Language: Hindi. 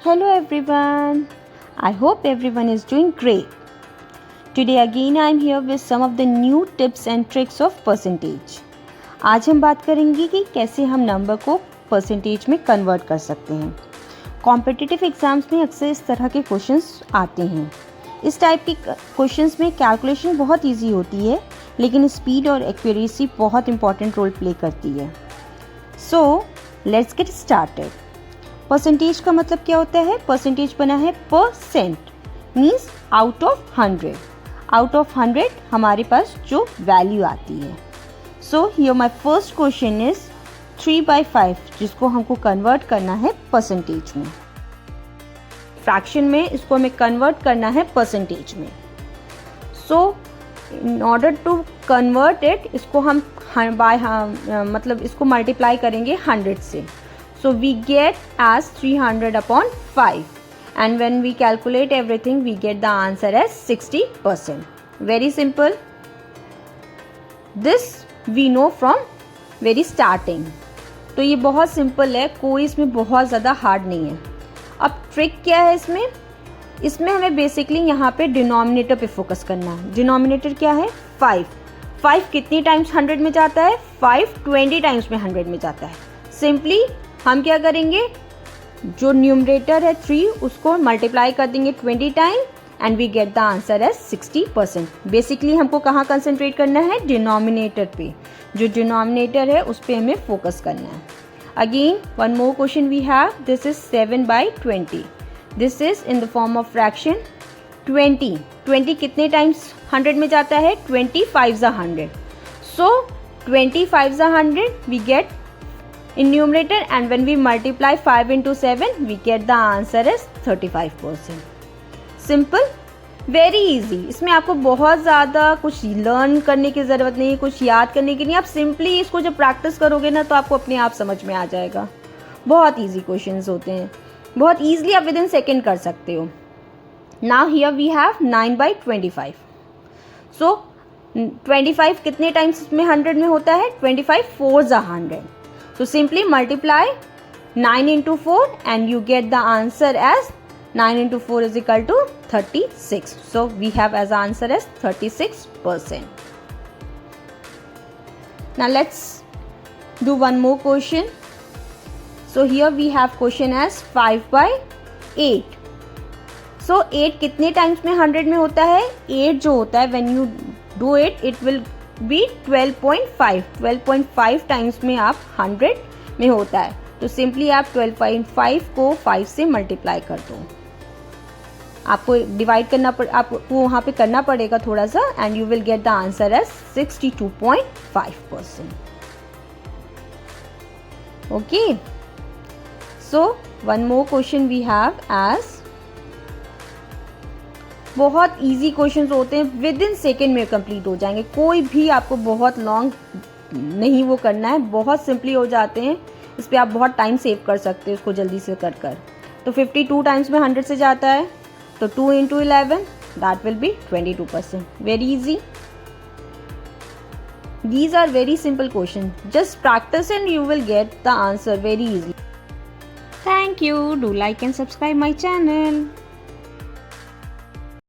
Hello everyone. I hope everyone is doing great. Today again I am here with some of the new tips and tricks of percentage. आज हम बात करेंगे कि कैसे हम नंबर को परसेंटेज में कन्वर्ट कर सकते हैं. कॉम्पिटिटिव एग्ज़ाम्स में अक्सर इस तरह के क्वेश्चंस आते हैं. इस टाइप के क्वेश्चंस में कैलकुलेशन बहुत इजी होती है, लेकिन स्पीड और एक्यूरेसी बहुत इंपॉर्टेंट रोल प्ले करती है. So let's get started. Percentage का मतलब क्या होता है? परसेंटेज बना है percent, means out of 100. Out of 100 हमारे पास जो वैल्यू आती है. So here my first question is 3/5, जिसको हमको कन्वर्ट करना है परसेंटेज में. फ्रैक्शन में इसको हमें कन्वर्ट करना है परसेंटेज में. So in order to convert it, इसको हम मतलब इसको मल्टीप्लाई करेंगे 100 से. So we get as 300 upon 5, and when we calculate everything we get the answer as 60%. Very simple. This we know from very starting. तो ये बहुत सिंपल है, कोई इसमें बहुत ज़्यादा हार्ड नहीं है. अब ट्रिक क्या है इसमें? इसमें हमें बेसिकली यहाँ पे डिनोमिनेटर पे फोकस करना है. डिनोमिनेटर क्या है? 5. 5 कितनी टाइम्स 100 में जाता है? 5 20 टाइम्स में 100 में जाता है. सिंपली हम क्या करेंगे, जो न्यूमरेटर है 3 उसको मल्टीप्लाई कर देंगे 20 time and we get the answer as 60%. Basically हमको कहाँ कंसंट्रेट करना है? डिनोमिनेटर पे. जो डिनोमिनेटर है उस पर हमें फोकस करना है. Again one more question we have. This is 7/20. This is in the form of fraction 20. 20 कितने टाइम्स 100 में जाता है? 25 are 100. So 25 are 100 we get in numerator, and when we multiply 5 into 7 we get the answer as 35%. Simple, very easy. इसमें आपको बहुत ज़्यादा कुछ लर्न करने की ज़रूरत नहीं है, कुछ याद करने की नहीं. आप सिंपली इसको जब प्रैक्टिस करोगे ना तो आपको अपने आप समझ में आ जाएगा. बहुत ईजी क्वेश्चंस होते हैं, बहुत ईजिली आप विद इन सेकेंड कर सकते हो. Now here we have 9/25. So 25 कितने टाइम्स में 100 में होता है? 25 4s are 100. So simply multiply 9 into 4 and you get the answer as 9 into 4 is equal to 36. So we have as answer as 36%. Now let's do one more question. So here we have question as 5/8. So 8 कितने टाइम्स में 100 में होता है? 8 जो होता है when you do it, it will भी 12.5. 12.5 टाइम्स में आप 100 में होता है. तो सिंपली आप 12.5 को 5 से मल्टीप्लाई कर दो. आपको डिवाइड करना आपको वहाँ पे करना पड़ेगा थोड़ा सा, and you will get the answer as 62.5%. Okay. So one more question we have as, बहुत इजी क्वेश्चंस होते हैं, विद इन सेकेंड में कंप्लीट हो जाएंगे. कोई भी आपको बहुत लॉन्ग नहीं वो करना है, बहुत सिंपली हो जाते हैं. इस पर आप बहुत टाइम सेव कर सकते हैं उसको जल्दी से कर. तो 52 टाइम्स में 100 से जाता है, तो 2 into 11 that will be 22%. Very easy. These are very simple question. Just practice and you will get the answer very easy. Thank you. Do like and subscribe my channel.